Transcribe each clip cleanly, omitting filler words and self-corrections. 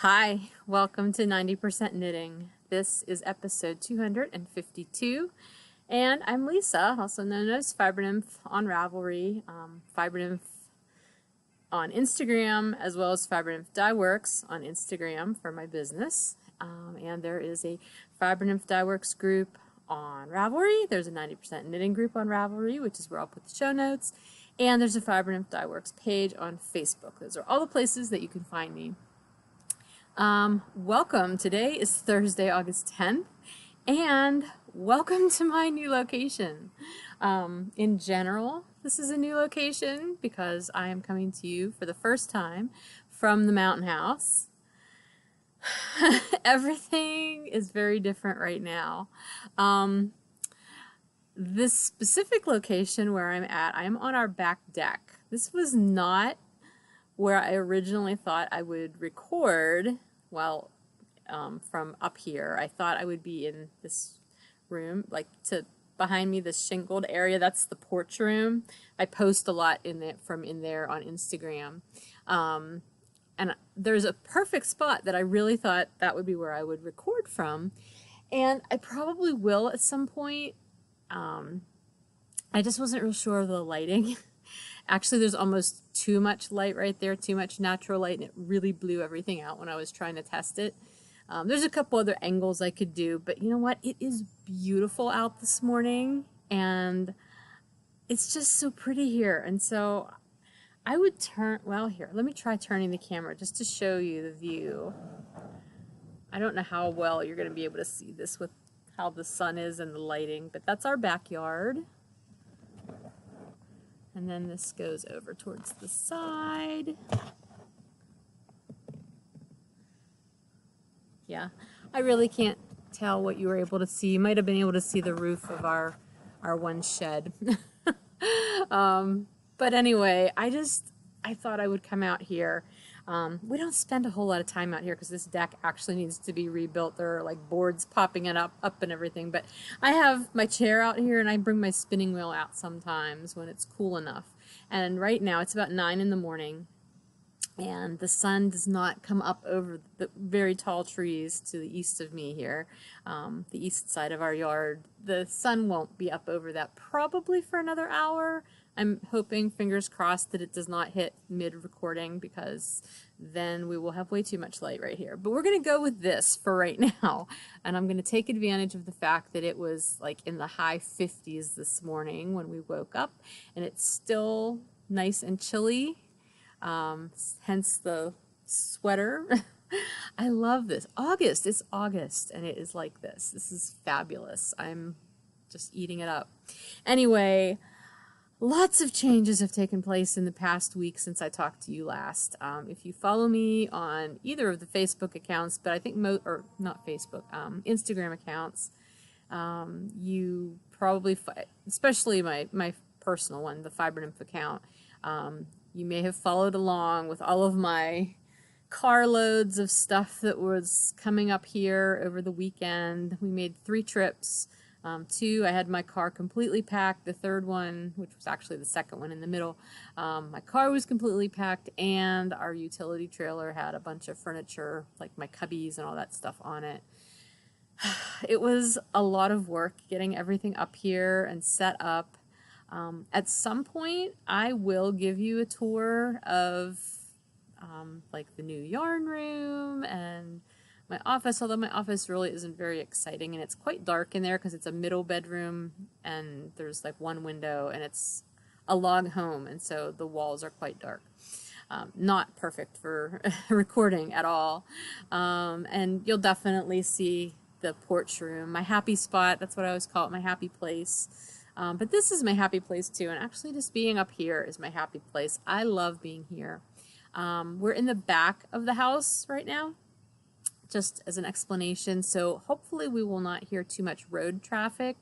Hi, welcome to 90% Knitting. This is episode 252, and I'm Lisa, also known as Fiber Nymph on Ravelry, Fiber Nymph on Instagram, as well as Fiber Nymph Dye Works on Instagram for my business. And there is a Fiber Nymph Dye Works group on Ravelry. There's a 90% Knitting group on Ravelry, which is where I'll put the show notes. And there's a Fiber Nymph Dye Works page on Facebook. Those are all the places that you can find me. Welcome. Today is Thursday, August 10th, and welcome to my new location. In general, this is a new location because I am coming to you for the first time from the mountain house. Everything is very different right now. This specific location where I'm at, I'm on our back deck. This was not where I originally thought I would record. Well, from up here, I thought I would be in this room, like behind me, this shingled area. That's the porch room. I post a lot from in there on Instagram, and there's a perfect spot that I really thought that would be where I would record from, and I probably will at some point. I just wasn't real sure of the lighting. Actually, there's almost too much light right there, too much natural light, and it really blew everything out when I was trying to test it. There's a couple other angles I could do, but you know what? It is beautiful out this morning, and it's just so pretty here. And so I would here, let me try turning the camera just to show you the view. I don't know how well you're going to be able to see this with how the sun is and the lighting, but that's our backyard. And then this goes over towards the side. Yeah, I really can't tell what you were able to see. You might have been able to see the roof of our one shed. But anyway, I thought I would come out here. We don't spend a whole lot of time out here because this deck actually needs to be rebuilt. There are like boards popping it up and everything. But I have my chair out here, and I bring my spinning wheel out sometimes when it's cool enough. And right now it's about 9 in the morning, and the sun does not come up over the very tall trees to the east of me here, the east side of our yard. The sun won't be up over that probably for another hour. I'm hoping, fingers crossed, that it does not hit mid-recording, because then we will have way too much light right here. But we're going to go with this for right now, and I'm going to take advantage of the fact that it was like in the high 50s this morning when we woke up, and it's still nice and chilly, hence the sweater. I love this. It's August, and it is like this. This is fabulous. I'm just eating it up. Anyway, lots of changes have taken place in the past week since I talked to you last. If you follow me on either of the Facebook accounts, but I think not Facebook, Instagram accounts, you probably, especially my personal one, the Fiber Nymph account, you may have followed along with all of my carloads of stuff that was coming up here over the weekend. We made 3 trips. 2, I had my car completely packed. The third one, which was actually the second one in the middle, my car was completely packed, and our utility trailer had a bunch of furniture, like my cubbies and all that stuff on it. It was a lot of work getting everything up here and set up. At some point, I will give you a tour of like the new yarn room and my office, although my office really isn't very exciting, and it's quite dark in there because it's a middle bedroom, and there's like one window, and it's a log home, and so the walls are quite dark. Not perfect for recording at all. And you'll definitely see the porch room, my happy spot. That's what I always call it, my happy place. But this is my happy place too, and actually just being up here is my happy place. I love being here. We're in the back of the house right now, just as an explanation, so hopefully we will not hear too much road traffic.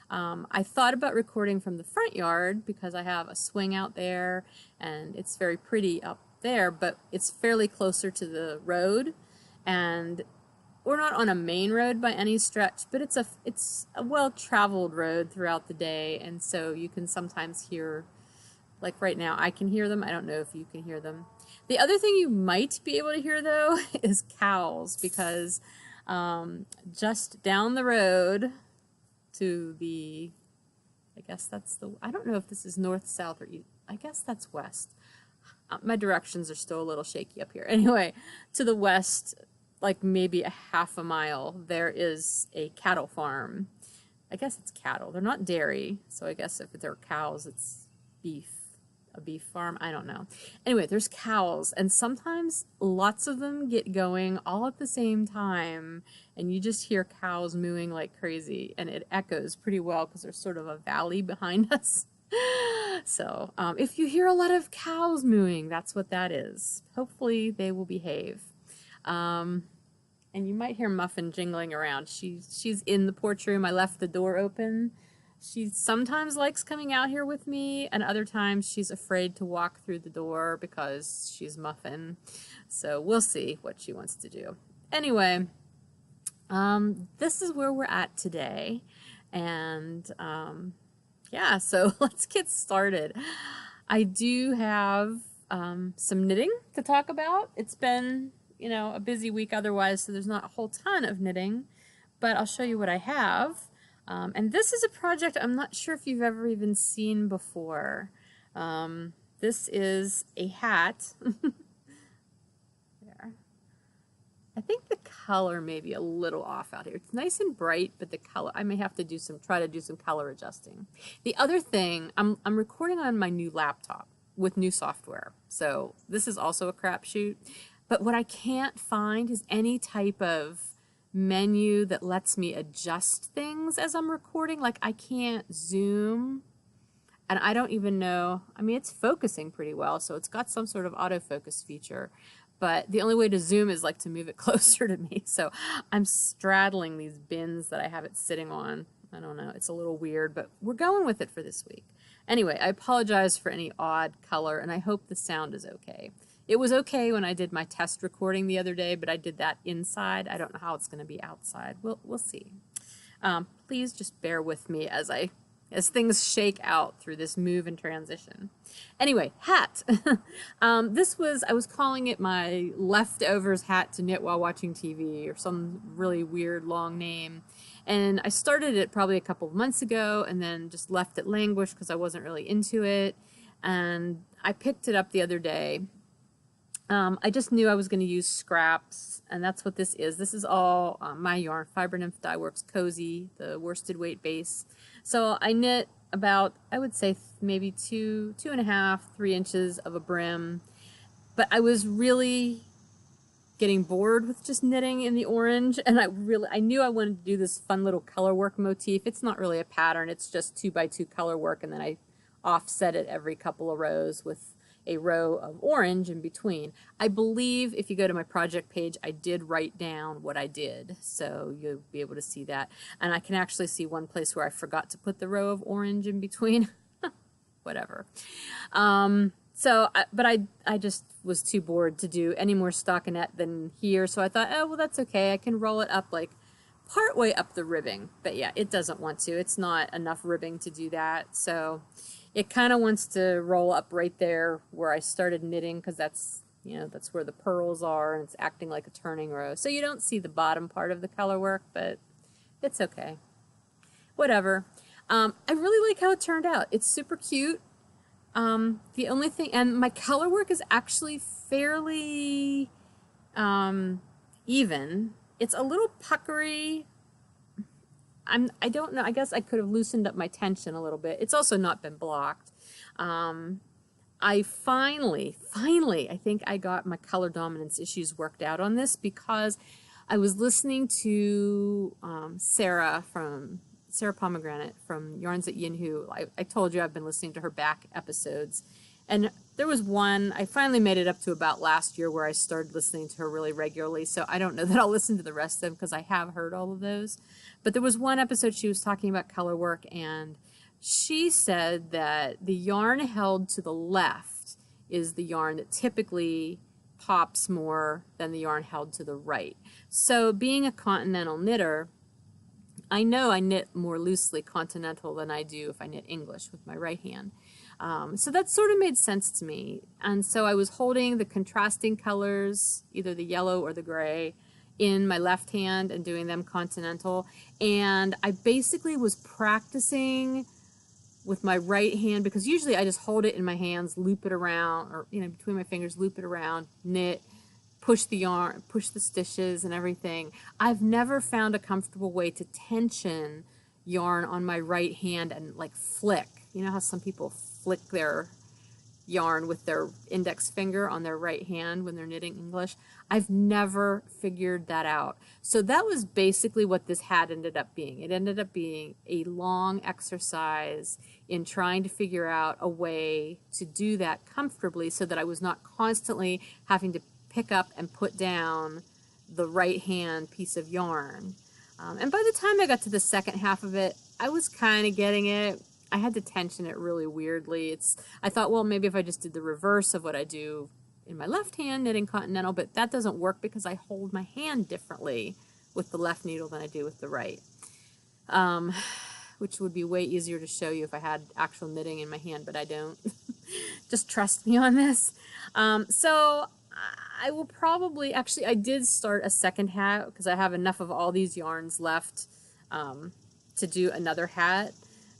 I thought about recording from the front yard because I have a swing out there, and it's very pretty up there, but it's fairly closer to the road, and we're not on a main road by any stretch, but it's a well-traveled road throughout the day, and so you can sometimes hear, like right now, I can hear them. I don't know if you can hear them. The other thing you might be able to hear though is cows, because just down the road to the, I guess that's the, I don't know if this is north, south, or east. I guess that's west. My directions are still a little shaky up here. Anyway, to the west, like maybe a half a mile, there is a cattle farm. I guess it's cattle. They're not dairy, so I guess if they're cows, it's beef. A beef farm, I don't know. Anyway, there's cows, and sometimes lots of them get going all at the same time, and you just hear cows mooing like crazy, and it echoes pretty well because there's sort of a valley behind us. So if you hear a lot of cows mooing, that's what that is. Hopefully they will behave. And you might hear Muffin jingling around. She's in the porch room. I left the door open. She sometimes likes coming out here with me, and other times she's afraid to walk through the door because she's Muffin. So we'll see what she wants to do. Anyway, this is where we're at today. And yeah, so let's get started. I do have some knitting to talk about. It's been, you know, a busy week otherwise, so there's not a whole ton of knitting, but I'll show you what I have. And this is a project I'm not sure if you've ever even seen before. This is a hat. There. I think the color may be a little off out here. It's nice and bright, but the color, I may have to do try to do some color adjusting. The other thing, I'm recording on my new laptop with new software. So this is also a crapshoot. But what I can't find is any type of menu that lets me adjust things as I'm recording. Like I can't zoom, and I don't even know, I mean it's focusing pretty well, so it's got some sort of autofocus feature, but the only way to zoom is like to move it closer to me. So I'm straddling these bins that I have it sitting on. I don't know, it's a little weird, but we're going with it for this week. Anyway, I apologize for any odd color, and I hope the sound is okay. It was okay when I did my test recording the other day, but I did that inside. I don't know how it's going to be outside. We'll see. Please just bear with me as things shake out through this move and transition. Anyway, hat. I was calling it my leftovers hat to knit while watching TV, or some really weird long name. And I started it probably a couple of months ago and then just left it languish because I wasn't really into it. And I picked it up the other day. I just knew I was going to use scraps, and that's what this is. This is all my yarn, Fiber Nymph Dye Works Cozy, the worsted weight base. So I knit about, I would say maybe 2.5, 3 inches of a brim, but I was really getting bored with just knitting in the orange, and I knew I wanted to do this fun little color work motif. It's not really a pattern, it's just 2x2 color work, and then I offset it every couple of rows with a row of orange in between. I believe if you go to my project page, I did write down what I did, so you'll be able to see that. And I can actually see one place where I forgot to put the row of orange in between. Whatever. But I just was too bored to do any more stockinette than here, so I thought, oh, well, that's okay. I can roll it up like part way up the ribbing. But yeah, it doesn't want to. It's not enough ribbing to do that, so it kind of wants to roll up right there where I started knitting, because that's, you know, that's where the purls are, and it's acting like a turning row. So you don't see the bottom part of the color work, but it's okay. Whatever. I really like how it turned out. It's super cute. The only thing, and my color work is actually fairly even. It's a little puckery. I don't know, I guess I could have loosened up my tension a little bit. It's also not been blocked. I finally, I think I got my color dominance issues worked out on this, because I was listening to Sarah Pomegranate from Yarns at Yin-Hu. I told you I've been listening to her back episodes. And there was one, I finally made it up to about last year where I started listening to her really regularly, so I don't know that I'll listen to the rest of them because I have heard all of those. But there was one episode she was talking about color work, and she said that the yarn held to the left is the yarn that typically pops more than the yarn held to the right. So being a continental knitter, I know I knit more loosely continental than I do if I knit English with my right hand. So that sort of made sense to me. And so I was holding the contrasting colors, either the yellow or the gray, in my left hand and doing them continental. And I basically was practicing with my right hand, because usually I just hold it in my hands, loop it around, or between my fingers, loop it around, knit, push the yarn, push the stitches and everything. I've never found a comfortable way to tension yarn on my right hand and like flick. You know how some people flick their yarn with their index finger on their right hand when they're knitting English? I've never figured that out. So that was basically what this hat ended up being. It ended up being a long exercise in trying to figure out a way to do that comfortably so that I was not constantly having to pick up and put down the right hand piece of yarn. And by the time I got to the second half of it, I was kind of getting it. I had to tension it really weirdly. I thought, well, maybe if I just did the reverse of what I do in my left hand knitting continental, but that doesn't work because I hold my hand differently with the left needle than I do with the right, which would be way easier to show you if I had actual knitting in my hand, but I don't. Just trust me on this. So I will probably, actually I did start a second hat because I have enough of all these yarns left to do another hat.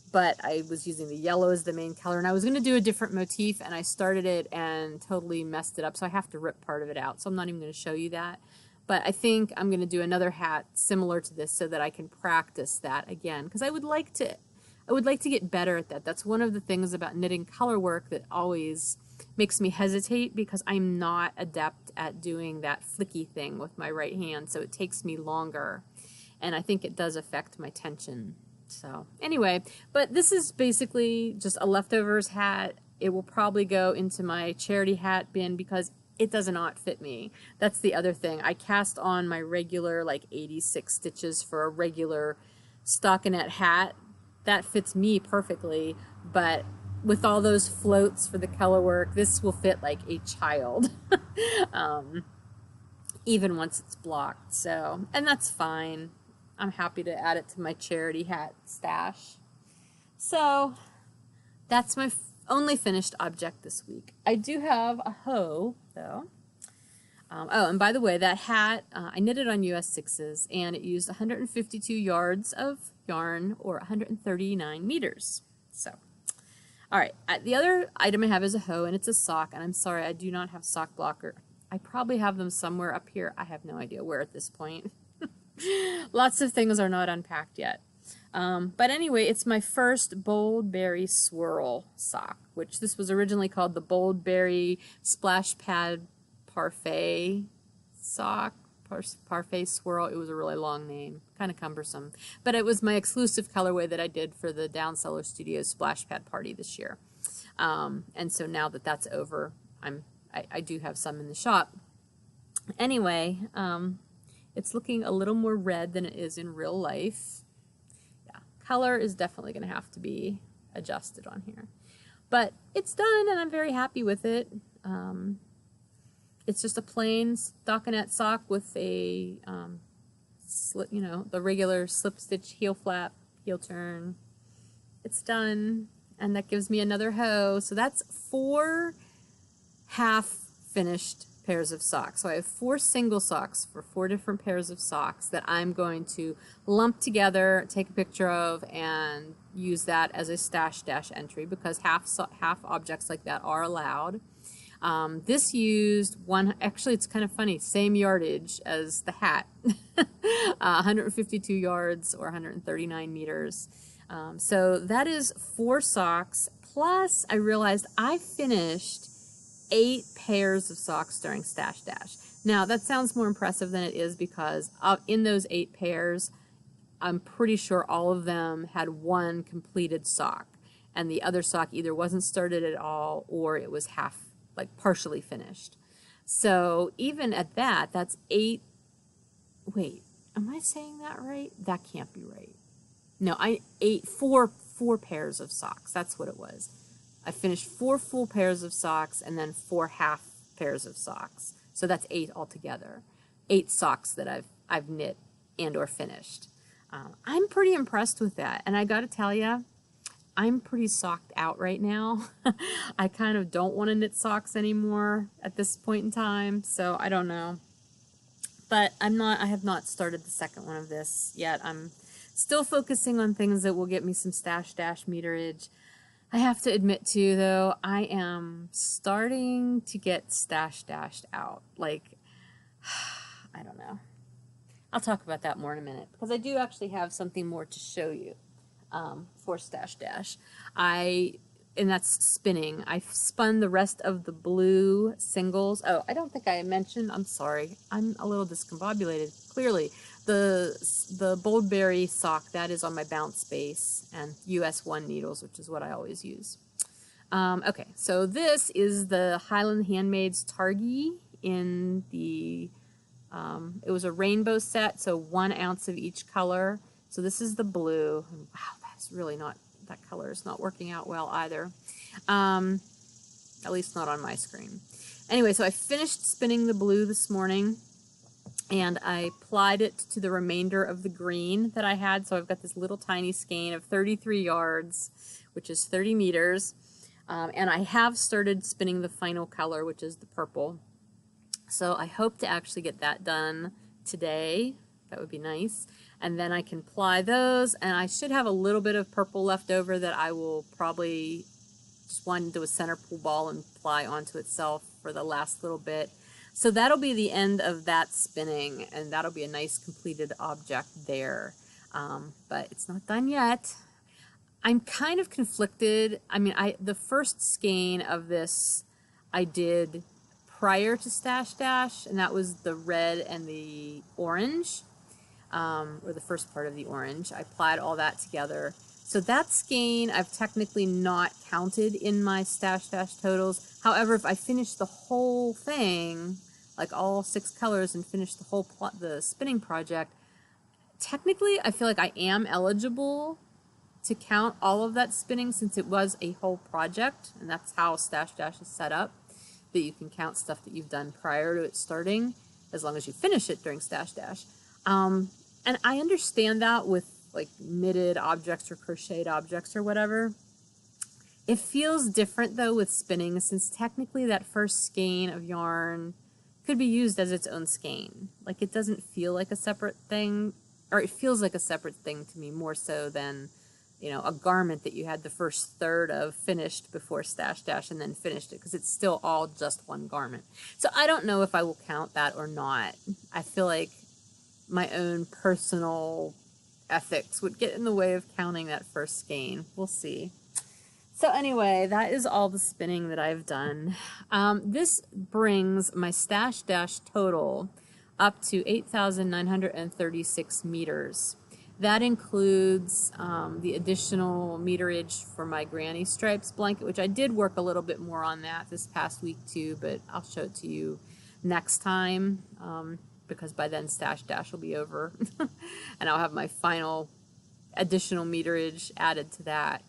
But I was using the yellow as the main color, and I was going to do a different motif, and I started it and totally messed it up, so I have to rip part of it out, so I'm not even going to show you that. But I think I'm going to do another hat similar to this so that I can practice that again, because I would like to get better at that. That's one of the things about knitting color work that always makes me hesitate, because I'm not adept at doing that flicky thing with my right hand, so it takes me longer, and I think it does affect my tension. So anyway, but this is basically just a leftovers hat. It will probably go into my charity hat bin because it does not fit me. That's the other thing. I cast on my regular like 86 stitches for a regular stockinette hat. That fits me perfectly, but with all those floats for the color work, this will fit like a child. Even once it's blocked. So, and that's fine. I'm happy to add it to my charity hat stash. So that's my only finished object this week. I do have a hoe, though. Oh, and by the way, that hat, I knitted on US 6s, and it used 152 yards of yarn, or 139 meters. So, all right, the other item I have is a hoe, and it's a sock, and I'm sorry, I do not have sock blocker. I probably have them somewhere up here. I have no idea where at this point. Lots of things are not unpacked yet. But anyway, it's my first Bold Berry Swirl sock, which this was originally called the Bold Berry Splash Pad Parfait sock, Parfait Swirl. It was a really long name, kind of cumbersome. But it was my exclusive colorway that I did for the Down Cellar Studios Splash Pad party this year. And so now that that's over, I do have some in the shop. Anyway, it's looking a little more red than it is in real life. Yeah, color is definitely going to have to be adjusted on here. But it's done, and I'm very happy with it. It's just a plain stockinette sock with a, the regular slip stitch heel flap, heel turn. It's done, and that gives me another hoe. So that's 4 half-finished pairs of socks. So I have 4 single socks for 4 different pairs of socks that I'm going to lump together, take a picture of, and use that as a stash dash entry, because half objects like that are allowed. This used actually it's kind of funny, same yardage as the hat, 152 yards or 139 meters. So that is 4 socks, plus I realized I finished 8 pairs of socks during Stash Dash. Now, that sounds more impressive than it is, because in those 8 pairs, I'm pretty sure all of them had 1 completed sock, and the other sock either wasn't started at all or it was partially finished. So even at that, that's 8. Wait, am I saying that right? That can't be right. No, 4 pairs of socks. That's what it was. I finished 4 full pairs of socks and then 4 half pairs of socks. So that's 8 altogether. 8 socks that I've knit and or finished. I'm pretty impressed with that. And I got to tell you, I'm pretty socked out right now. I kind of don't want to knit socks anymore at this point in time, so I don't know. But I have not started the second one of this yet. I'm still focusing on things that will get me some stash dash meterage. I have to admit too, though, I am starting to get stash dashed out. Like, I don't know. I'll talk about that more in a minute, because I do actually have something more to show you for stash dash. And that's spinning. I spun the rest of the blue singles. Oh, I don't think I mentioned, I'm sorry, I'm a little discombobulated, clearly. The Boldberry sock, that is on my bounce base, and US1 needles, which is what I always use. Okay, so this is the Highland Handmaid's Targhee in the, it was a rainbow set, so 1 ounce of each color. So this is the blue. Wow, that's really not, that color is not working out well either. At least not on my screen. Anyway, so I finished spinning the blue this morning, and I applied it to the remainder of the green that I had. So I've got this little tiny skein of 33 yards, which is 30 meters. And I have started spinning the final color, which is the purple. So I hope to actually get that done today. That would be nice. And then I can ply those, and I should have a little bit of purple left over that I will probably just wind into a center pull ball and ply onto itself for the last little bit. So that'll be the end of that spinning, and that'll be a nice completed object there. But it's not done yet. I'm kind of conflicted. I mean, the first skein of this I did prior to Stash Dash, and that was the red and the orange. Or the first part of the orange. I plied all that together. So that skein I've technically not counted in my Stash Dash totals. However, if I finish the whole thing, like all 6 colors, and finish the whole the spinning project, technically I feel like I am eligible to count all of that spinning, since it was a whole project, and that's how Stash Dash is set up, that you can count stuff that you've done prior to it starting, as long as you finish it during Stash Dash. And I understand that with like knitted objects or crocheted objects or whatever. It feels different though with spinning, since technically that first skein of yarn could be used as its own skein. Like, it doesn't feel like a separate thing, or it feels like a separate thing to me more so than, you know, a garment that you had the first third of finished before Stash Dash and then finished it, because it's still all just one garment. So I don't know if I will count that or not. I feel like my own personal ethics would get in the way of counting that first skein. We'll see. So anyway, that is all the spinning that I've done. This brings my Stash Dash total up to 8,936 meters. That includes the additional meterage for my Granny Stripes blanket, which I did work a little bit more on that this past week too, but I'll show it to you next time. Because by then Stash Dash will be over and I'll have my final additional meterage added to that.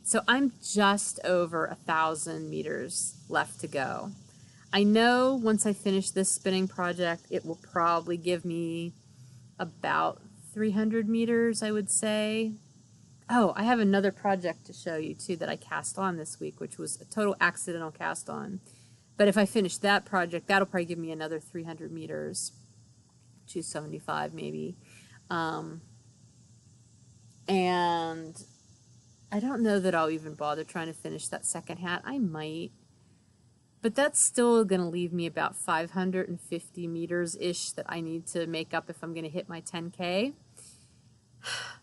So I'm just over 1,000 meters left to go. I know once I finish this spinning project, it will probably give me about 300 meters, I would say. Oh, I have another project to show you too that I cast on this week, which was a total accidental cast on. But if I finish that project, that'll probably give me another 300 meters, 275 maybe. And I don't know that I'll even bother trying to finish that second hat. I might. But that's still going to leave me about 550 meters-ish that I need to make up if I'm going to hit my 10K.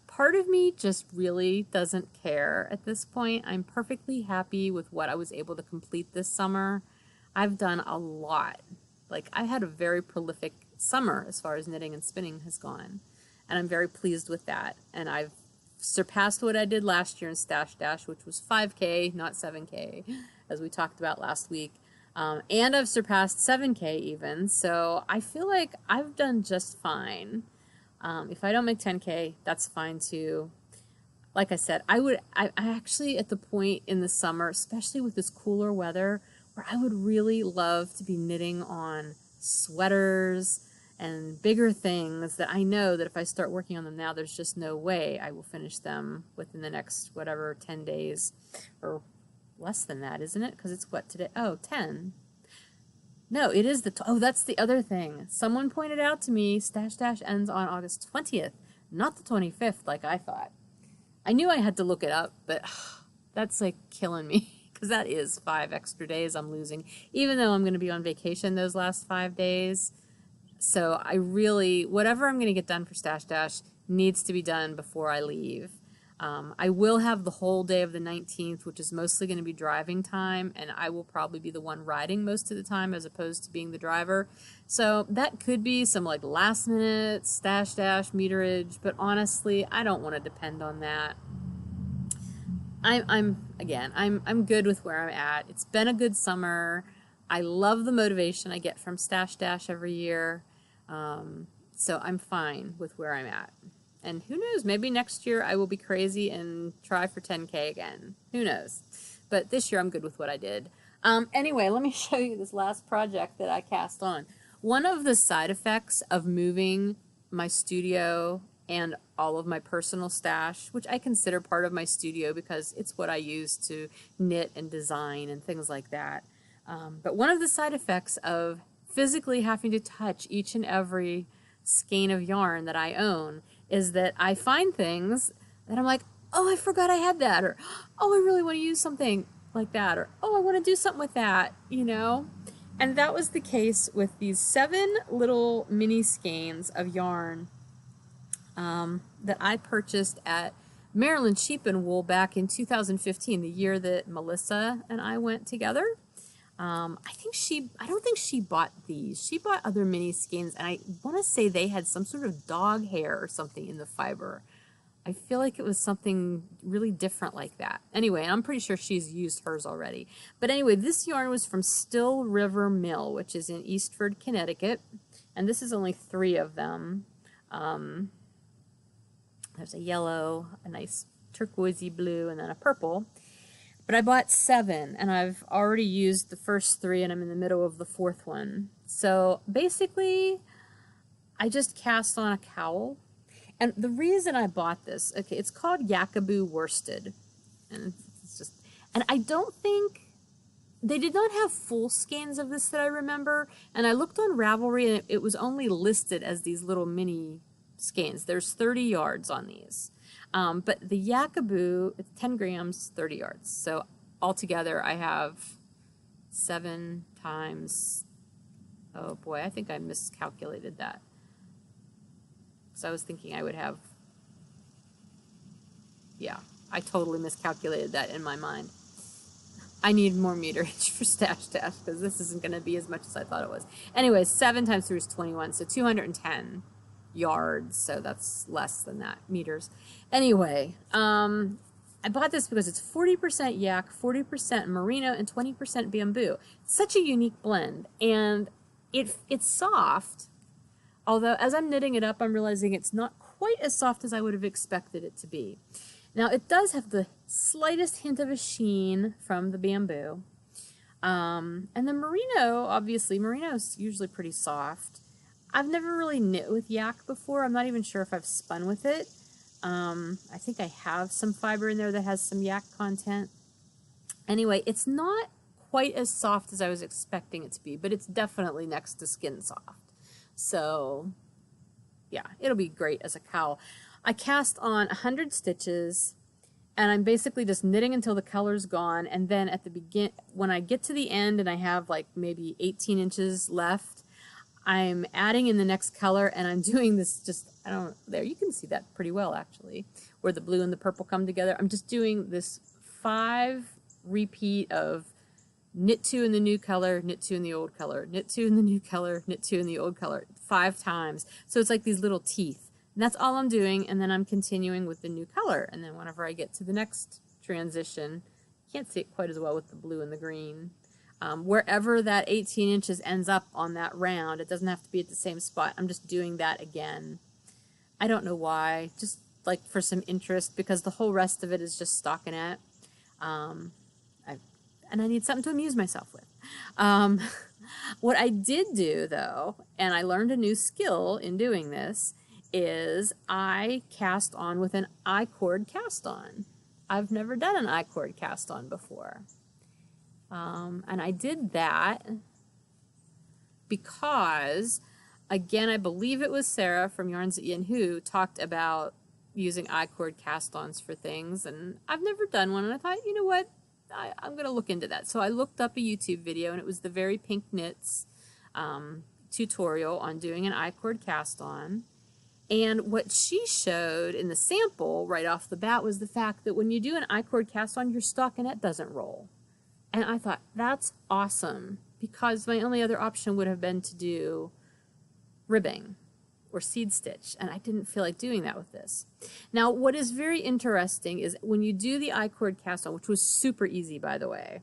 Part of me just really doesn't care at this point. I'm perfectly happy with what I was able to complete this summer. I've done a lot. Like, I had a very prolific summer as far as knitting and spinning has gone. And I'm very pleased with that. And I've surpassed what I did last year in Stash Dash, which was 5K, not 7K, as we talked about last week. And I've surpassed 7K even. So I feel like I've done just fine. If I don't make 10K, that's fine too. Like I said, I actually at the point in the summer, especially with this cooler weather, where I would really love to be knitting on sweaters and bigger things that I know that if I start working on them now, there's just no way I will finish them within the next, whatever, 10 days or less than that, isn't it? Because it's what today? Oh, 10. No, it is oh, that's the other thing. Someone pointed out to me, Stash Dash ends on August 20th, not the 25th like I thought. I knew I had to look it up, but that's like killing me because that is 5 extra days I'm losing, even though I'm going to be on vacation those last 5 days. So I really, whatever I'm going to get done for Stash Dash needs to be done before I leave. I will have the whole day of the 19th, which is mostly going to be driving time, and I will probably be the one riding most of the time as opposed to being the driver. So that could be some like last minute Stash Dash meterage, but honestly, I don't want to depend on that. I'm good with where I'm at. It's been a good summer. I love the motivation I get from Stash Dash every year. So I'm fine with where I'm at. And who knows, maybe next year I will be crazy and try for 10K again. Who knows? But this year I'm good with what I did. Anyway, let me show you this last project that I cast on. One of the side effects of moving my studio and all of my personal stash, which I consider part of my studio because it's what I use to knit and design and things like that. But one of the side effects of physically having to touch each and every skein of yarn that I own is that I find things that I'm like, oh, I forgot I had that, or oh, I really want to use something like that, or oh, I want to do something with that, you know? And that was the case with these 7 little mini skeins of yarn that I purchased at Maryland Sheep and Wool back in 2015, the year that Melissa and I went together. I don't think she bought these. She bought other mini skeins, and I want to say they had some sort of dog hair or something in the fiber. I feel like it was something really different like that. Anyway, I'm pretty sure she's used hers already. But anyway, this yarn was from Still River Mill, which is in Eastford, Connecticut. And this is only 3 of them. There's a yellow, a nice turquoisey blue, and then a purple. But I bought 7, and I've already used the first 3, and I'm in the middle of the 4th one. So basically, I just cast on a cowl. And the reason I bought this, okay, it's called Yakaboo Worsted. And it's just, and I don't think, they did not have full skeins of this that I remember. And I looked on Ravelry, and it was only listed as these little mini skeins. There's 30 yards on these. But the Yakaboo, it's 10 grams, 30 yards. So altogether I have 7 times, oh boy, I think I miscalculated that. So I was thinking I would have, yeah, I totally miscalculated that in my mind. I need more meterage for Stash Dash because this isn't going to be as much as I thought it was. Anyways, 7 times 3 is 21, so 210 yards, so that's less than that, meters. Anyway, I bought this because it's 40% yak, 40% merino, and 20% bamboo. It's such a unique blend, and it's soft, although as I'm knitting it up, I'm realizing it's not quite as soft as I would have expected it to be. Now, it does have the slightest hint of a sheen from the bamboo, and the merino, obviously, merino is usually pretty soft. I've never really knit with yak before. I'm not even sure if I've spun with it. I think I have some fiber in there that has some yak content. Anyway, it's not quite as soft as I was expecting it to be, but it's definitely next to skin soft. So, yeah, it'll be great as a cowl. I cast on 100 stitches, and I'm basically just knitting until the color's gone, and then at the when I get to the end and I have like maybe 18 inches left, I'm adding in the next color, and I'm doing this just, there, you can see that pretty well actually, where the blue and the purple come together. I'm just doing this 5 repeat of knit 2 in the new color, knit 2 in the old color, knit 2 in the new color, knit 2 in the old color, 5 times. So it's like these little teeth. And that's all I'm doing, and then I'm continuing with the new color. And then whenever I get to the next transition, you can't see it quite as well with the blue and the green. Wherever that 18 inches ends up on that round, it doesn't have to be at the same spot. I'm just doing that again. I don't know why, just like for some interest, because the whole rest of it is just stockinette. And I need something to amuse myself with. What I did do though, and I learned a new skill in doing this, is I cast on with an I-cord cast on. I've never done an I-cord cast on before. And I did that because, again, I believe it was Sarah from Yarns at Yin who talked about using I-cord cast-ons for things, and I've never done one, and I thought, you know what, I'm going to look into that. So I looked up a YouTube video, and it was the Very Pink Knits tutorial on doing an I-cord cast-on. And what she showed in the sample right off the bat was the fact that when you do an I-cord cast-on, your stockinette doesn't roll. And I thought, that's awesome, because my only other option would have been to do ribbing or seed stitch, and I didn't feel like doing that with this. Now, what is very interesting is when you do the I-cord cast-on, which was super easy, by the way,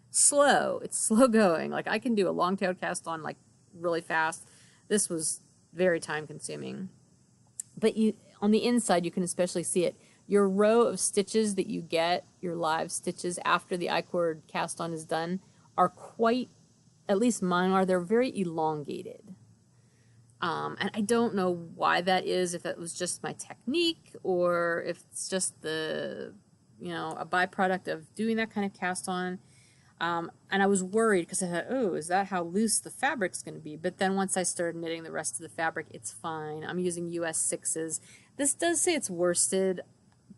it's slow going. Like, I can do a long-tailed cast-on, like, really fast. This was very time-consuming. But on the inside, you can especially see it. Your row of stitches that you get, your live stitches after the I-cord cast-on is done, are quite, at least mine are, they're very elongated. And I don't know why that is, if it was just my technique or if it's just a byproduct of doing that kind of cast-on. And I was worried because I thought, oh, is that how loose the fabric's going to be? But then once I started knitting the rest of the fabric, it's fine. I'm using US 6s. This does say it's worsted,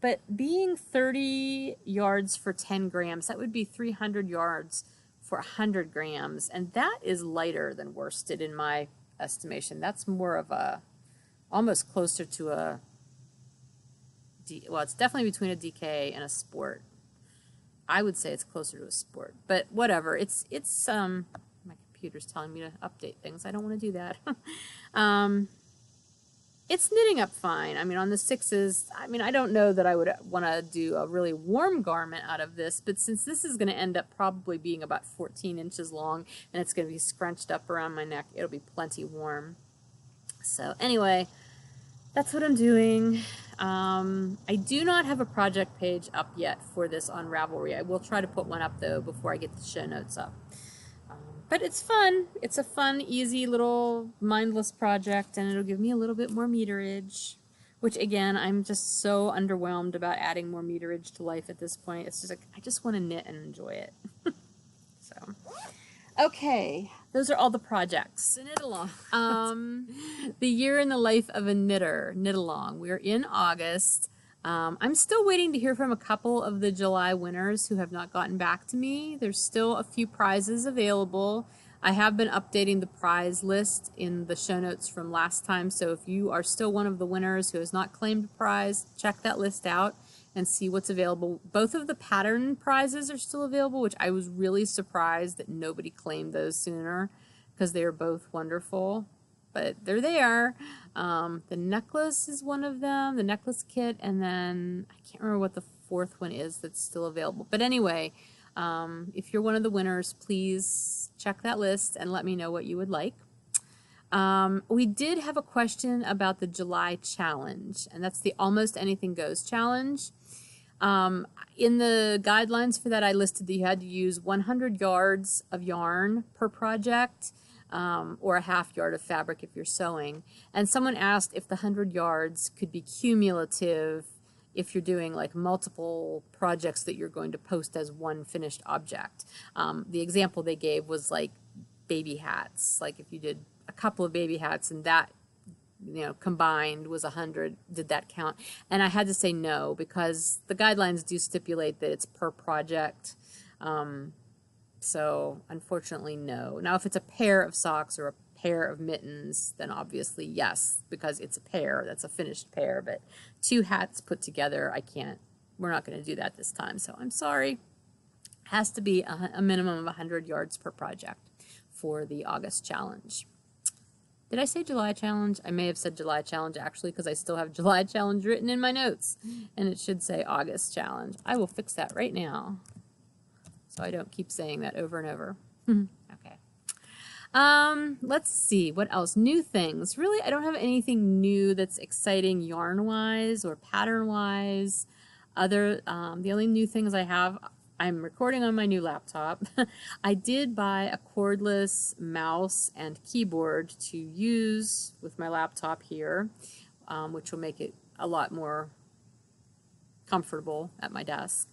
but being 30 yards for 10 grams, that would be 300 yards for 100 grams. And that is lighter than worsted in my estimation. That's more of almost closer to well, it's definitely between a DK and a sport. I would say it's closer to a sport, but whatever. It's my computer's telling me to update things. I don't want to do that. It's knitting up fine. I mean, on the 6s, I mean, I don't know that I would want to do a really warm garment out of this, but since this is going to end up probably being about 14 inches long and it's going to be scrunched up around my neck, it'll be plenty warm. So anyway, that's what I'm doing. I do not have a project page up yet for this on Ravelry. I will try to put one up, though, before I get the show notes up. But it's fun. It's a fun, easy little mindless project, and it'll give me a little bit more meterage, which, again, I'm just so underwhelmed about adding more meterage to life at this point. It's just like, I just want to knit and enjoy it. So, okay, those are all the projects. Knit along. The year in the life of a knitter, knit along. We're in August. I'm still waiting to hear from a couple of the July winners who have not gotten back to me. There's still a few prizes available. I have been updating the prize list in the show notes from last time, so if you are still one of the winners who has not claimed a prize, check that list out and see what's available. Both of the pattern prizes are still available, which I was really surprised that nobody claimed those sooner because they are both wonderful. But they're there. The necklace is one of them, the necklace kit, and then I can't remember what the fourth one is that's still available. But anyway, if you're one of the winners, please check that list and let me know what you would like. We did have a question about the July challenge, and that's the Almost Anything Goes challenge. In the guidelines for that, I listed that you had to use 100 yards of yarn per project. Or a half yard of fabric if you're sewing. And someone asked if the 100 yards could be cumulative if you're doing like multiple projects that you're going to post as one finished object. The example they gave was like baby hats. Like if you did a couple of baby hats and that, combined was 100, did that count? And I had to say no, because the guidelines do stipulate that it's per project. So, unfortunately, no. Now, if it's a pair of socks or a pair of mittens, then obviously yes, because it's a pair. That's a finished pair. But 2 hats put together, I can't. We're not going to do that this time. So, I'm sorry. It has to be a minimum of 100 yards per project for the August challenge. Did I say July challenge? I may have said July challenge, actually, because I still have July challenge written in my notes. And it should say August challenge. I will fix that right now, so I don't keep saying that over and over. Okay. Let's see. What else? New things. Really, I don't have anything new that's exciting yarn-wise or pattern-wise. The only new things I have I'm recording on my new laptop. I did buy a cordless mouse and keyboard to use with my laptop here, which will make it a lot more comfortable at my desk.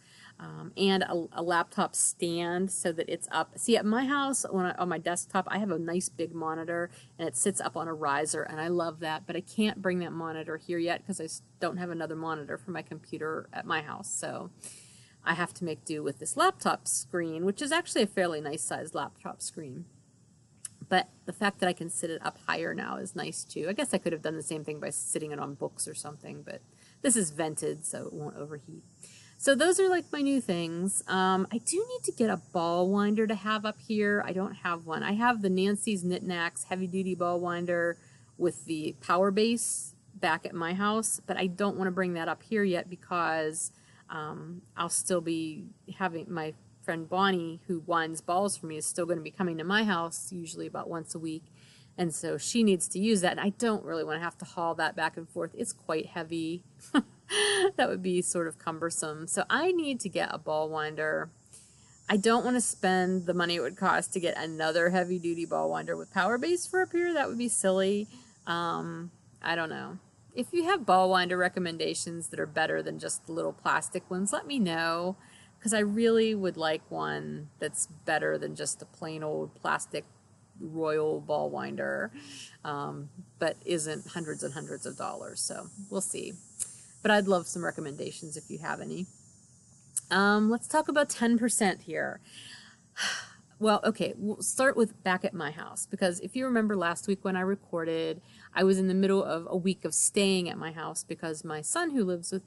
And a laptop stand so that it's up. See, at my house, on my desktop, I have a nice big monitor, and it sits up on a riser, and I love that, but I can't bring that monitor here yet because I don't have another monitor for my computer at my house, so I have to make do with this laptop screen, which is actually a fairly nice sized laptop screen. But the fact that I can sit it up higher now is nice too. I guess I could have done the same thing by sitting it on books or something, but this is vented so it won't overheat. So those are like my new things. I do need to get a ball winder to have up here. I don't have one. I have the Nancy's Knit Knacks heavy duty ball winder with the power base back at my house, but I don't want to bring that up here yet because I'll still be having my friend Bonnie, who winds balls for me, is still going to be coming to my house usually about once a week. And so she needs to use that. And I don't really want to have to haul that back and forth. It's quite heavy. That would be sort of cumbersome. So I need to get a ball winder. I don't want to spend the money it would cost to get another heavy duty ball winder with power base for up here. That would be silly. I don't know. If you have ball winder recommendations that are better than just the little plastic ones, let me know. Because I really would like one that's better than just a plain old plastic royal ball winder, but isn't hundreds and hundreds of dollars. So we'll see. But I'd love some recommendations if you have any. Let's talk about 10% here. Well, okay, we'll start with back at my house, because if you remember last week when I recorded, I was in the middle of a week of staying at my house because my son, who doesn't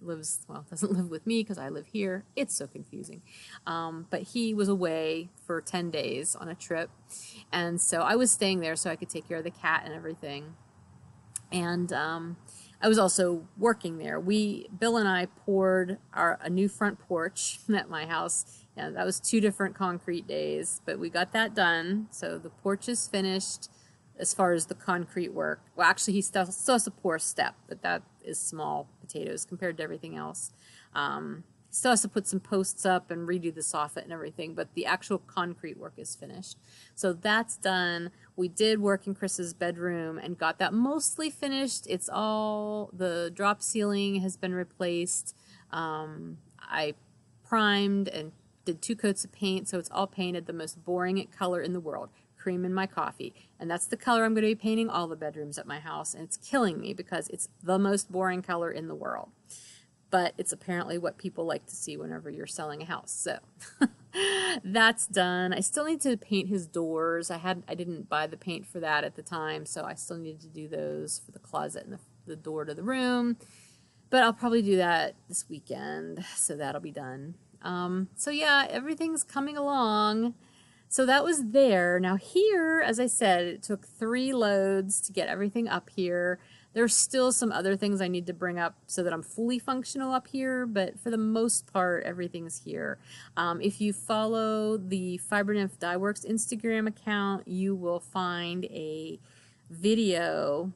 live with me because I live here. It's so confusing. But he was away for 10 days on a trip. And so I was staying there so I could take care of the cat and everything. And I was also working there. Bill and I poured a new front porch at my house. Yeah, that was 2 different concrete days, but we got that done. So the porch is finished as far as the concrete work. Well, actually, he still has to pour a step, but that is small potatoes compared to everything else. He still has to put some posts up and redo the soffit and everything, but the actual concrete work is finished. So that's done. We did work in Chris's bedroom and got that mostly finished. It's all, the drop ceiling has been replaced. I primed and did 2 coats of paint, so it's all painted the most boring color in the world. Cream in my coffee. And that's the color I'm going to be painting all the bedrooms at my house. And it's killing me because it's the most boring color in the world. But it's apparently what people like to see whenever you're selling a house. So that's done. I still need to paint his doors. I didn't buy the paint for that at the time, so I still needed to do those for the closet and the door to the room. But I'll probably do that this weekend, so that'll be done. So yeah, everything's coming along. So that was there. Now here, as I said, it took 3 loads to get everything up here. There's still some other things I need to bring up so that I'm fully functional up here, but for the most part, everything's here. If you follow the Fibernymph Dye Works Instagram account, you will find a video,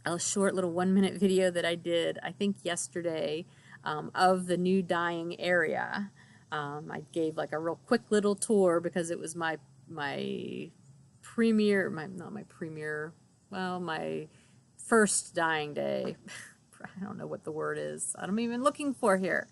a short little 1-minute video that I did, I think yesterday, of the new dyeing area. I gave like a real quick little tour because it was my first dyeing day. I don't know what the word is. I'm even looking for here.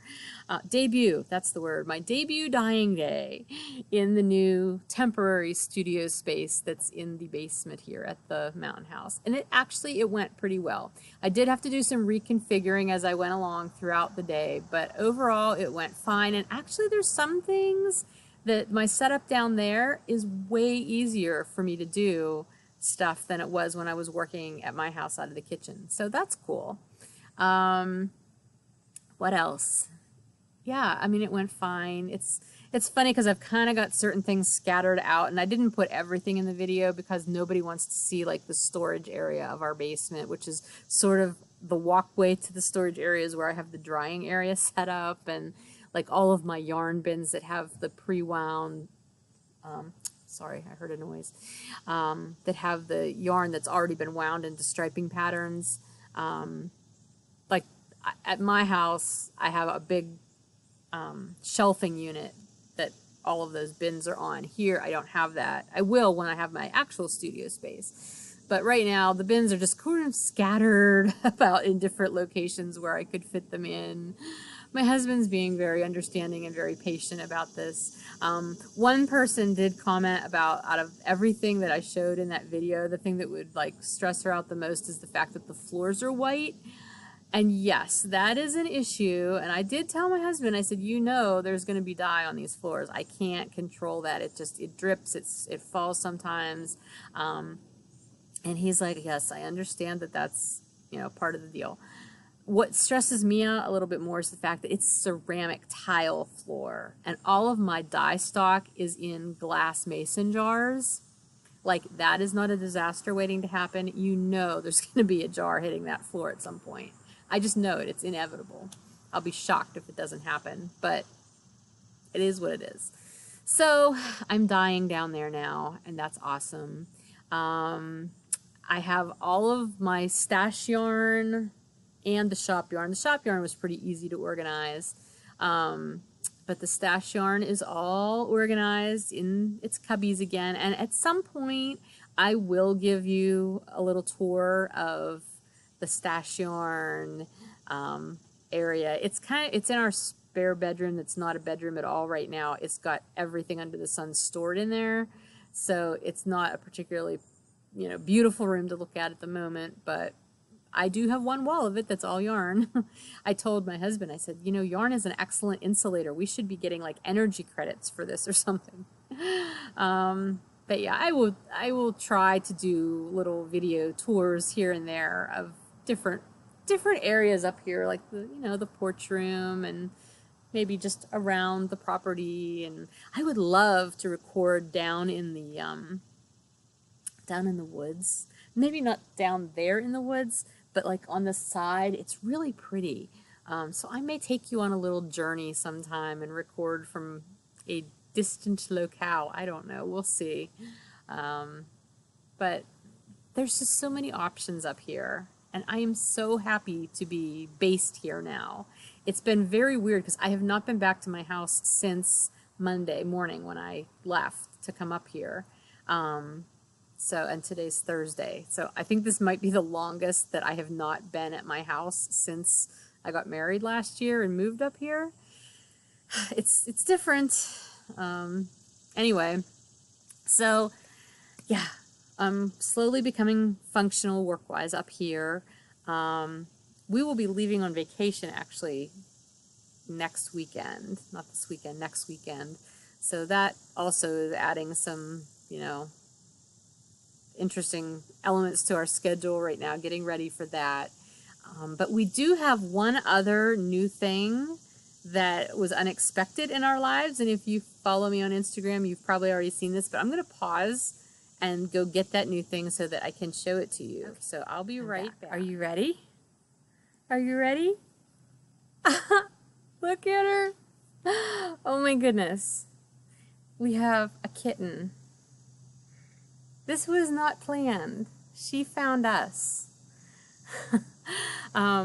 Debut, that's the word. My debut dyeing day in the new temporary studio space that's in the basement here at the Mountain House. And it went pretty well. I did have to do some reconfiguring as I went along throughout the day, but overall it went fine. And actually there's some things that my setup down there is way easier for me to do stuff than it was when I was working at my house out of the kitchen. So that's cool. What else? Yeah, I mean, it went fine. It's funny because I've kind of got certain things scattered out, and I didn't put everything in the video because nobody wants to see like the storage area of our basement, which is sort of the walkway to the storage areas where I have the drying area set up, and like all of my yarn bins that have the pre-wound, sorry, I heard a noise, that have the yarn that's already been wound into striping patterns. Like at my house, I have a big shelving unit that all of those bins are on. Here, I don't have that. I will when I have my actual studio space. But right now, the bins are just kind of scattered about in different locations where I could fit them in. My husband's being very understanding and very patient about this. One person did comment about, out of everything that I showed in that video, the thing that would like stress her out the most is the fact that the floors are white. And yes, that is an issue. And I did tell my husband, I said, you know, there's going to be dye on these floors. I can't control that. It drips. It falls sometimes. And he's like, yes, I understand that that's, you know, part of the deal. What stresses me out a little bit more is the fact that it's ceramic tile floor. And all of my dye stock is in glass mason jars. Like, that is not a disaster waiting to happen. You know there's going to be a jar hitting that floor at some point. I just know it. It's inevitable. I'll be shocked if it doesn't happen. But it is what it is. So I'm dyeing down there now, and that's awesome. I have all of my stash yarn and the shop yarn. The shop yarn was pretty easy to organize. But the stash yarn is all organized in its cubbies again. And at some point, I will give you a little tour of the stash yarn area. It's in our spare bedroom. That's not a bedroom at all right now. It's got everything under the sun stored in there. So it's not a particularly, you know, beautiful room to look at the moment, but I do have one wall of it that's all yarn. I told my husband, I said, you know, yarn is an excellent insulator. We should be getting like energy credits for this or something. But yeah, I will try to do little video tours here and there of different areas up here, like the, you know, the porch room and maybe just around the property. And I would love to record down in the woods. Maybe not down there in the woods, but like on the side. It's really pretty. So I may take you on a little journey sometime and record from a distant locale. I don't know. We'll see. But there's just so many options up here. And I am so happy to be based here now. It's been very weird because I have not been back to my house since Monday morning when I left to come up here. And today's Thursday. So I think this might be the longest that I have not been at my house since I got married last year and moved up here. It's different. Anyway, so yeah, I'm slowly becoming functional work-wise up here. We will be leaving on vacation actually next weekend. Not this weekend, next weekend. So that also is adding some, you know, interesting elements to our schedule right now, getting ready for that. But we do have one other new thing that was unexpected in our lives, and if you follow me on Instagram, you've probably already seen this, but I'm going to pause and go get that new thing so that I can show it to you. Okay. So I'll be right back. Are you ready? Are you ready? Look at her. Oh my goodness. We have a kitten. This was not planned. She found us. I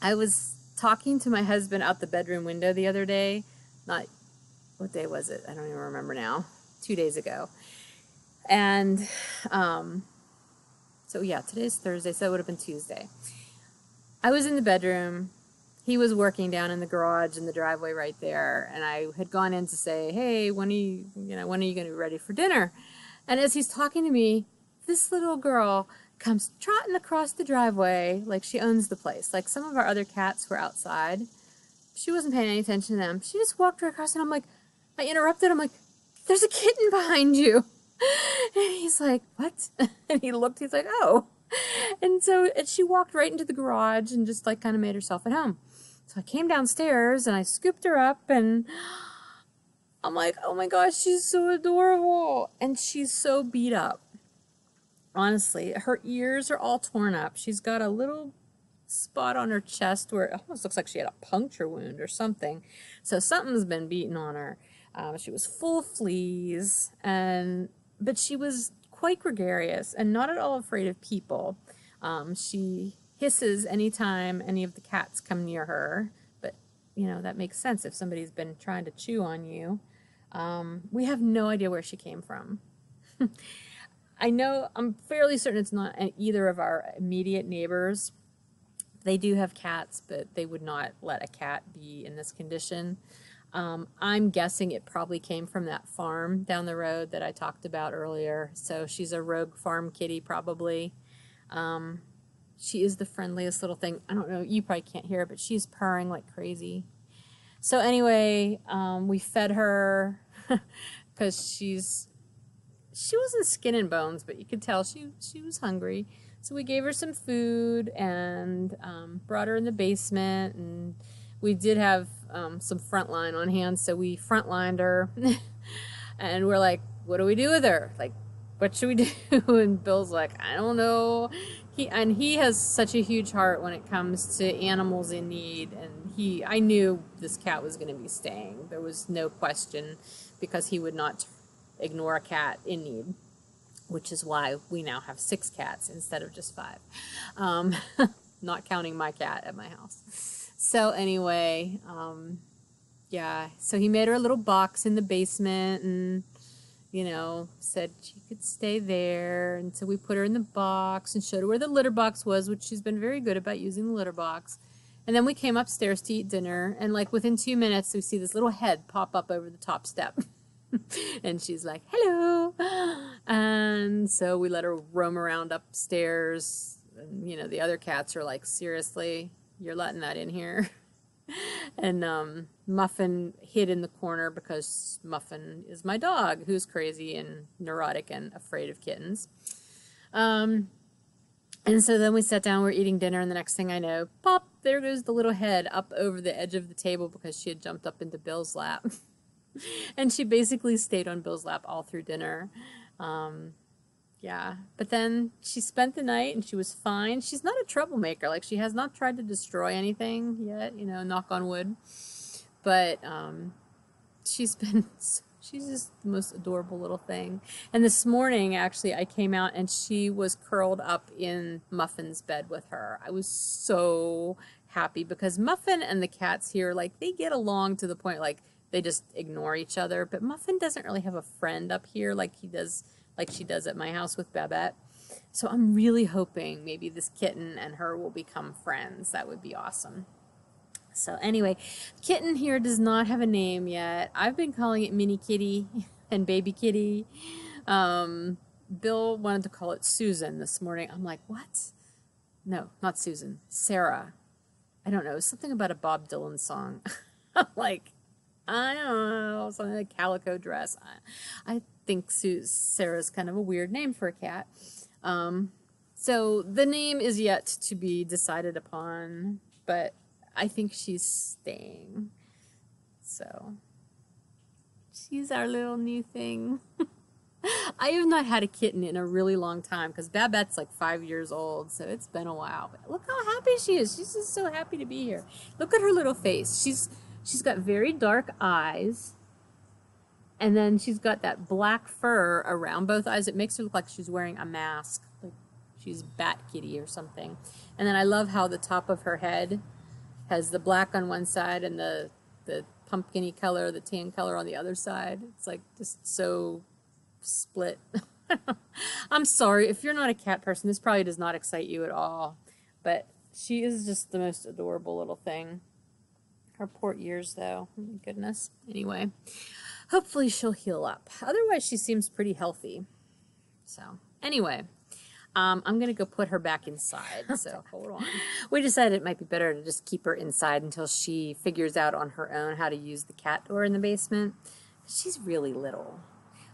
was talking to my husband out the bedroom window the other day. What day was it? I don't even remember now. 2 days ago. And so yeah, today's Thursday, so it would have been Tuesday. I was in the bedroom. He was working down in the garage in the driveway right there, and I had gone in to say, hey, when are you going to be ready for dinner? And as he's talking to me, this little girl comes trotting across the driveway like she owns the place. Like some of our other cats were outside. She wasn't paying any attention to them. She just walked right across, and I'm like, I interrupted. I'm like, there's a kitten behind you. And he's like, what? And he looked, he's like, oh. And she walked right into the garage and just like kind of made herself at home. So I came downstairs and I scooped her up, and I'm like, oh my gosh, she's so adorable. And she's so beat up. Honestly, her ears are all torn up. She's got a little spot on her chest where it almost looks like she had a puncture wound or something. So something's been beaten on her. She was full of fleas, but she was quite gregarious and not at all afraid of people. She hisses anytime any of the cats come near her, but you know, that makes sense if somebody's been trying to chew on you. We have no idea where she came from. I know, I'm fairly certain it's not either of our immediate neighbors. They do have cats, but they would not let a cat be in this condition. I'm guessing it probably came from that farm down the road that I talked about earlier. So she's a rogue farm kitty, probably. She is the friendliest little thing. I don't know, you probably can't hear her, but she's purring like crazy. So anyway, we fed her because she wasn't skin and bones, but you could tell she was hungry. So we gave her some food and brought her in the basement, and we did have some frontline on hand, so we frontlined her. And we're like, what do we do with her? Like, what should we do? And Bill's like, I don't know. He has such a huge heart when it comes to animals in need, and I knew this cat was going to be staying. There was no question, because he would not ignore a cat in need, which is why we now have 6 cats instead of just 5. Not counting my cat at my house. So anyway, yeah, so he made her a little box in the basement and, you know, said she could stay there. And so we put her in the box and showed her where the litter box was, which she's been very good about using the litter box. And then we came upstairs to eat dinner, and like within 2 minutes, we see this little head pop up over the top step. And she's like, hello. And so we let her roam around upstairs. And, you know, the other cats are like, seriously, you're letting that in here? And Muffin hid in the corner because Muffin is my dog, who's crazy and neurotic and afraid of kittens. And so then we sat down, we're eating dinner, and the next thing I know, pop, there goes the little head up over the edge of the table because she had jumped up into Bill's lap. And she basically stayed on Bill's lap all through dinner. Yeah, but then she spent the night and she was fine. She's not a troublemaker. Like, she has not tried to destroy anything yet, you know, knock on wood. But she's just the most adorable little thing. And this morning, actually, I came out and she was curled up in Muffin's bed with her. I was so happy because Muffin and the cats here, like, they get along to the point, like, they just ignore each other. But Muffin doesn't really have a friend up here like she does at my house with Babette. So I'm really hoping maybe this kitten and her will become friends. That would be awesome. So anyway, kitten here does not have a name yet. I've been calling it Mini Kitty and Baby Kitty. Bill wanted to call it Susan this morning. I'm like, what? No, not Susan. Sarah. I don't know. Something about a Bob Dylan song. I'm like, I don't know. Something like Calico Dress. I think Sarah's kind of a weird name for a cat. So the name is yet to be decided upon, but I think she's staying. So she's our little new thing. I have not had a kitten in a really long time because Babette's like 5 years old, so it's been a while. But look how happy she is. She's just so happy to be here. Look at her little face. She's got very dark eyes. And then she's got that black fur around both eyes. It makes her look like she's wearing a mask, like she's Bat Kitty or something. And then I love how the top of her head has the black on one side and the pumpkin-y color, the tan color on the other side. It's like just so split. I'm sorry. If you're not a cat person, this probably does not excite you at all. But she is just the most adorable little thing. Her poor ears, though. Oh, my goodness. Anyway. Hopefully she'll heal up. Otherwise, she seems pretty healthy. So, anyway, I'm going to go put her back inside. So, hold on. We decided it might be better to just keep her inside until she figures out on her own how to use the cat door in the basement. She's really little.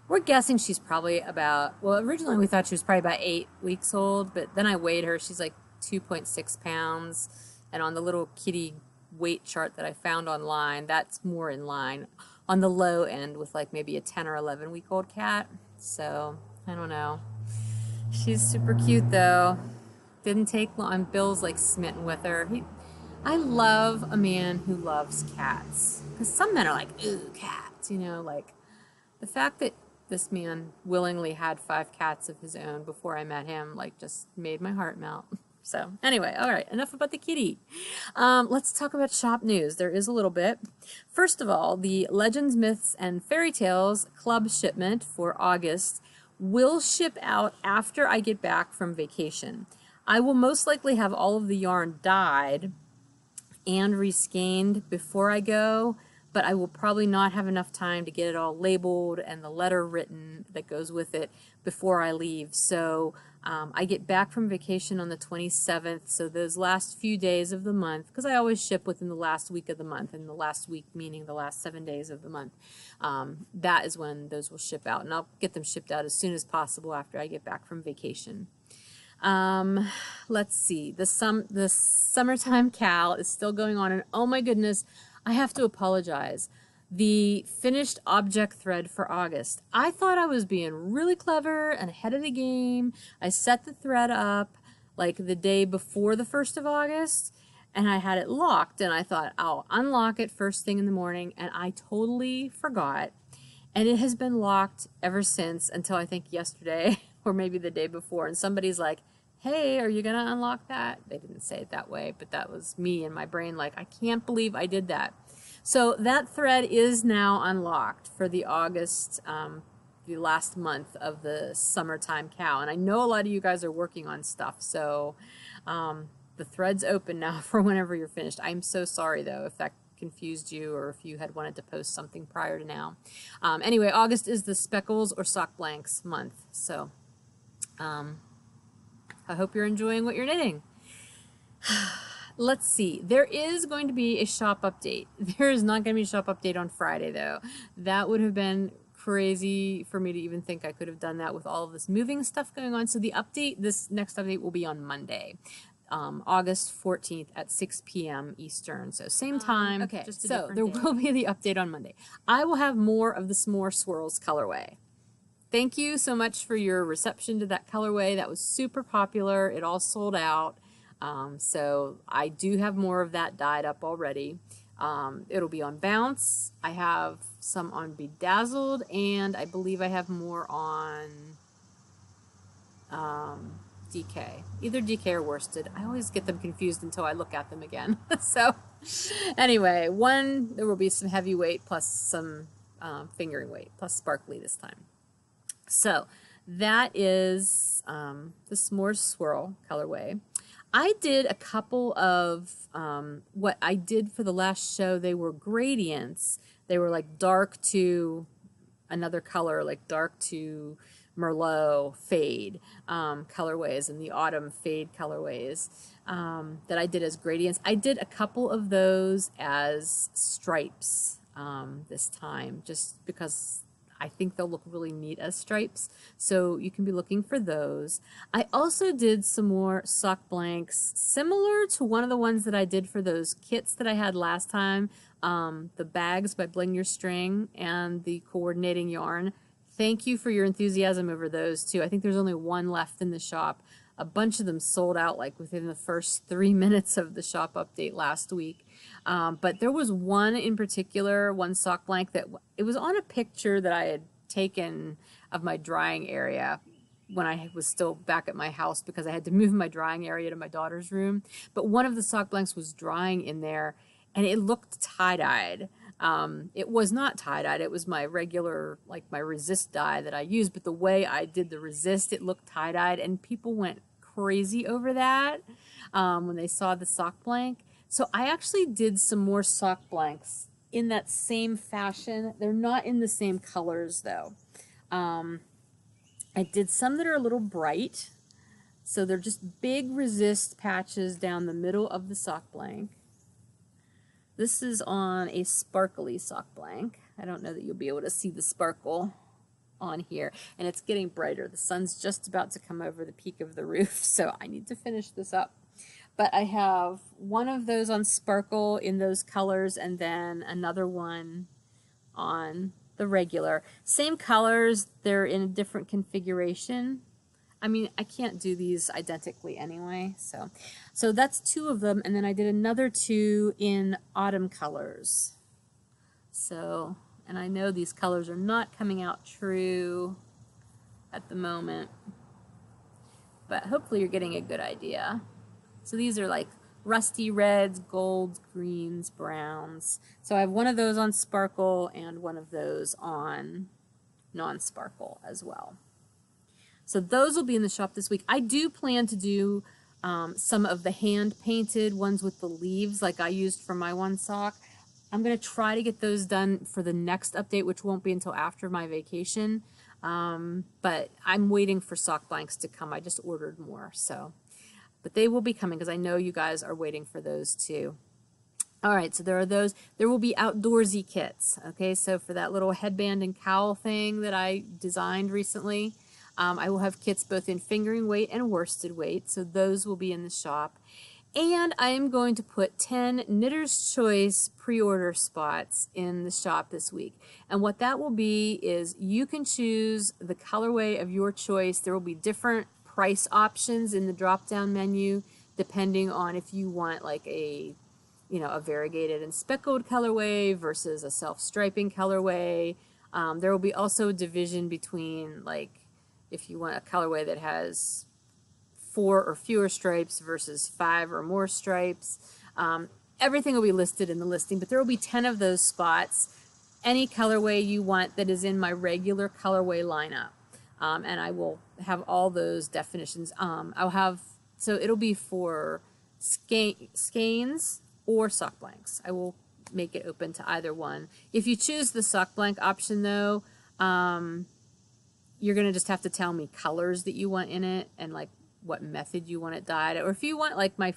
We're guessing she's probably about, well, originally we thought she was probably about 8 weeks old, but then I weighed her. She's like 2.6 pounds. And on the little kitty weight chart that I found online, that's more in line on the low end with like maybe a 10 or 11 week old cat. So I don't know. She's super cute though. Didn't take long. Bill's like smitten with her. I love a man who loves cats, because some men are like, ooh, cats, you know, like the fact that this man willingly had 5 cats of his own before I met him, like, just made my heart melt. So anyway, all right, enough about the kitty. Let's talk about shop news. There is a little bit. First of all, the Legends, Myths, and Fairy Tales Club shipment for August will ship out after I get back from vacation. I will most likely have all of the yarn dyed and reskeined before I go, but I will probably not have enough time to get it all labeled and the letter written that goes with it before I leave. So I get back from vacation on the 27th, so those last few days of the month, because I always ship within the last week of the month, and the last week meaning the last 7 days of the month, that is when those will ship out, and I'll get them shipped out as soon as possible after I get back from vacation. Let's see, the summertime cal is still going on, and oh my goodness, I have to apologize. The finished object thread for August. I thought I was being really clever and ahead of the game. I set the thread up like the day before the 1st of August, and I had it locked, and I thought I'll unlock it first thing in the morning, and I totally forgot. And it has been locked ever since until I think yesterday or maybe the day before, and somebody's like, hey, are you gonna unlock that? They didn't say it that way, but that was me in my brain like, I can't believe I did that. So that thread is now unlocked for the August, the last month of the summertime cal. And I know a lot of you guys are working on stuff, so the thread's open now for whenever you're finished. I'm so sorry though if that confused you or if you had wanted to post something prior to now. Anyway, August is the speckles or sock blanks month, so I hope you're enjoying what you're knitting. Let's see. There is going to be a shop update. There is not going to be a shop update on Friday, though. That would have been crazy for me to even think I could have done that with all of this moving stuff going on. So the update, this next update will be on Monday, August 14th at 6 p.m. Eastern. So same time. Okay, just so there will be the update on Monday. I will have more of the S'more Swirls colorway. Thank you so much for your reception to that colorway. That was super popular. It all sold out. So I do have more of that dyed up already. It'll be on Bounce. I have some on Bedazzled, and I believe I have more on DK. Either DK or Worsted. I always get them confused until I look at them again. So anyway, there will be some heavyweight plus some fingering weight plus sparkly this time. So that is the S'more Swirl colorway. I did a couple of what I did for the last show. They were gradients. They were like dark to another color, like dark to Merlot fade colorways and the autumn fade colorways that I did as gradients. I did a couple of those as stripes this time, just because I think they'll look really neat as stripes, so you can be looking for those. I also did some more sock blanks, similar to one of the ones that I did for those kits that I had last time, the bags by Bling Your String and the coordinating yarn. Thank you for your enthusiasm over those too. I think there's only one left in the shop. A bunch of them sold out like within the first 3 minutes of the shop update last week. But there was one in particular, one sock blank that it was on a picture that I had taken of my drying area when I was still back at my house because I had to move my drying area to my daughter's room. But one of the sock blanks was drying in there and it looked tie-dyed. It was not tie-dyed. It was my regular, like my resist dye that I used, but the way I did the resist, it looked tie-dyed, and people went crazy over that when they saw the sock blank. So I actually did some more sock blanks in that same fashion. They're not in the same colors though. I did some that are a little bright. So they're just big resist patches down the middle of the sock blank. This is on a sparkly sock blank. I don't know that you'll be able to see the sparkle on here, and it's getting brighter. The sun's just about to come over the peak of the roof, so I need to finish this up. But I have one of those on sparkle in those colors, and then another one on the regular. Same colors, they're in a different configuration. I mean, I can't do these identically anyway, so that's two of them, and then I did another two in autumn colors. So, and I know these colors are not coming out true at the moment, but hopefully you're getting a good idea. So these are like rusty reds, golds, greens, browns. So I have one of those on sparkle and one of those on non-sparkle as well. So those will be in the shop this week. I do plan to do some of the hand-painted ones with the leaves like I used for my one sock. I'm going to try to get those done for the next update, which won't be until after my vacation. But I'm waiting for sock blanks to come. I just ordered more, so. But they will be coming because I know you guys are waiting for those too. All right, so there are those. There will be outdoorsy kits, okay? So for that little headband and cowl thing that I designed recently, I will have kits both in fingering weight and worsted weight, so those will be in the shop. And I am going to put 10 Knitter's Choice pre-order spots in the shop this week. And what that will be is you can choose the colorway of your choice. There will be different price options in the drop-down menu depending on if you want like a, you know, a variegated and speckled colorway versus a self-striping colorway. There will be also a division between like if you want a colorway that has 4 or fewer stripes versus 5 or more stripes. Everything will be listed in the listing, but there will be 10 of those spots, any colorway you want that is in my regular colorway lineup. And I will have all those definitions. I'll have, so it'll be for skeins or sock blanks. I will make it open to either one. If you choose the sock blank option though, you're gonna just have to tell me colors that you want in it and like what method you want it dyed, or if you want like my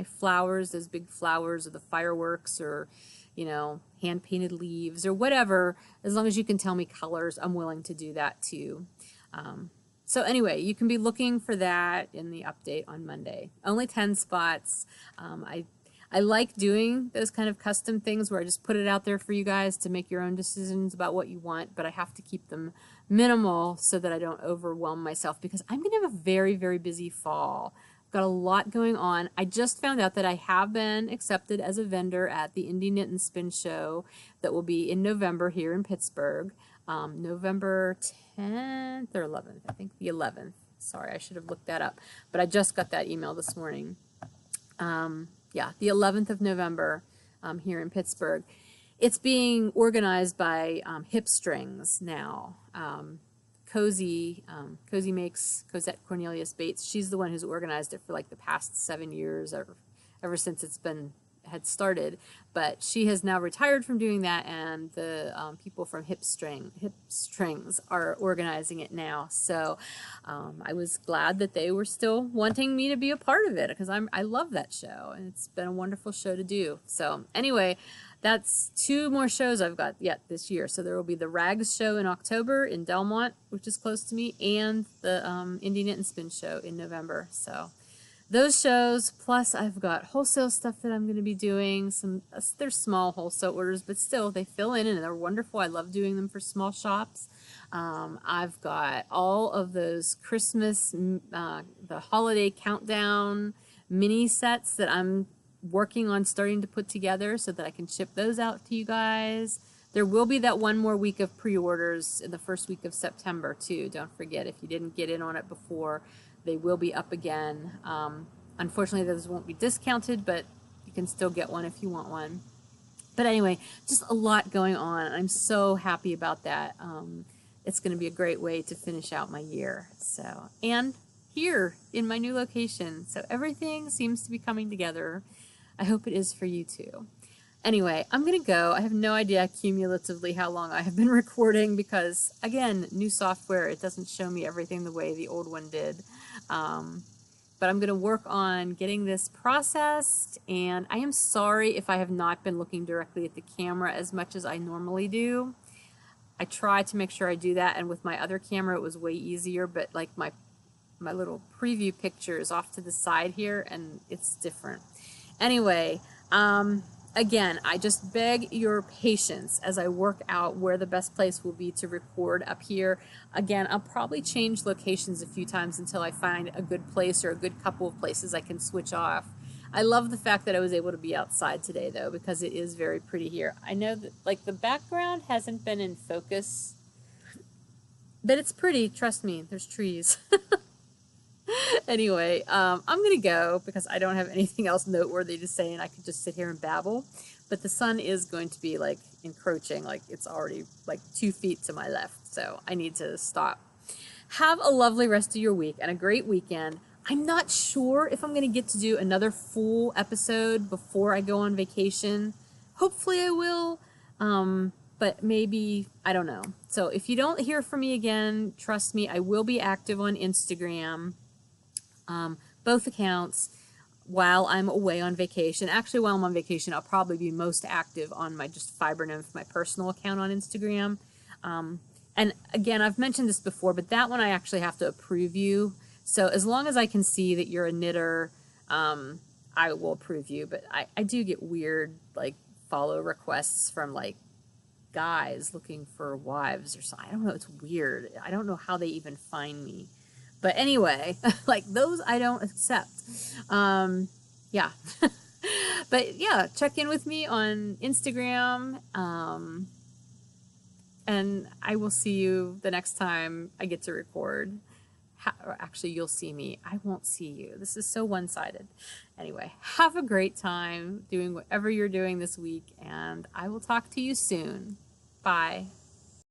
flowers, those big flowers or the fireworks or, you know, hand painted leaves or whatever, as long as you can tell me colors, I'm willing to do that too. So anyway, you can be looking for that in the update on Monday. Only 10 spots. I like doing those kind of custom things where I just put it out there for you guys to make your own decisions about what you want, but I have to keep them minimal so that I don't overwhelm myself because I'm going to have a very, very busy fall. I've got a lot going on. I just found out that I have been accepted as a vendor at the Indie Knit and Spin Show that will be in November here in Pittsburgh. November 10th or 11th, I think the 11th. Sorry, I should have looked that up, but I just got that email this morning. Yeah, the 11th of November here in Pittsburgh. It's being organized by Hip Strings now. Cozy makes Cosette Cornelius Bates. She's the one who's organized it for like the past 7 years, ever since it's had started. But she has now retired from doing that, and the people from Hip Strings are organizing it now. So I was glad that they were still wanting me to be a part of it because I love that show, and it's been a wonderful show to do. So anyway, that's 2 more shows I've got yet this year. So there will be the Rags show in October in Delmont, which is close to me, and the Indie Knit and Spin show in November. So those shows, plus I've got wholesale stuff that I'm going to be doing. They're small wholesale orders, but still they fill in and they're wonderful. I love doing them for small shops. I've got all of those Christmas, the holiday countdown mini sets that I'm working on starting to put together so that I can ship those out to you guys. There will be that 1 more week of pre-orders in the first week of September too. Don't forget, if you didn't get in on it before, they will be up again. Unfortunately, those won't be discounted, but you can still get one if you want one. But anyway, just a lot going on. I'm so happy about that. It's going to be a great way to finish out my year. So, and here in my new location. So everything seems to be coming together. I hope it is for you too. Anyway, I'm going to go. I have no idea cumulatively how long I have been recording because, again, new software, it doesn't show me everything the way the old one did. But I'm going to work on getting this processed, and I am sorry if I have not been looking directly at the camera as much as I normally do. I try to make sure I do that, and with my other camera it was way easier, but like my little preview picture is off to the side here, and it's different. Anyway, again, I just beg your patience as I work out where the best place will be to record up here. Again, I'll probably change locations a few times until I find a good place or a good couple of places I can switch off. I love the fact that I was able to be outside today, though, because it is very pretty here. I know that, like, the background hasn't been in focus, but it's pretty. Trust me, there's trees. Anyway, I'm gonna go because I don't have anything else noteworthy to say, and I could just sit here and babble. But the sun is going to be like encroaching, like it's already like 2 feet to my left, so I need to stop. Have a lovely rest of your week and a great weekend. I'm not sure if I'm going to get to do another full episode before I go on vacation. Hopefully I will, but maybe, I don't know. So if you don't hear from me again, trust me, I will be active on Instagram, both accounts, while I'm away on vacation. Actually, while I'm on vacation, I'll probably be most active on my just Fiber Nymph, my personal account on Instagram. And again, I've mentioned this before, but that one I actually have to approve you. So as long as I can see that you're a knitter, I will approve you. But I do get weird, like, follow requests from, like, guys looking for wives or something. I don't know. It's weird. I don't know how they even find me. But anyway, like, those I don't accept. Yeah. But yeah, check in with me on Instagram. And I will see you the next time I get to record. Or actually, you'll see me. I won't see you. This is so one-sided. Anyway, have a great time doing whatever you're doing this week, and I will talk to you soon. Bye.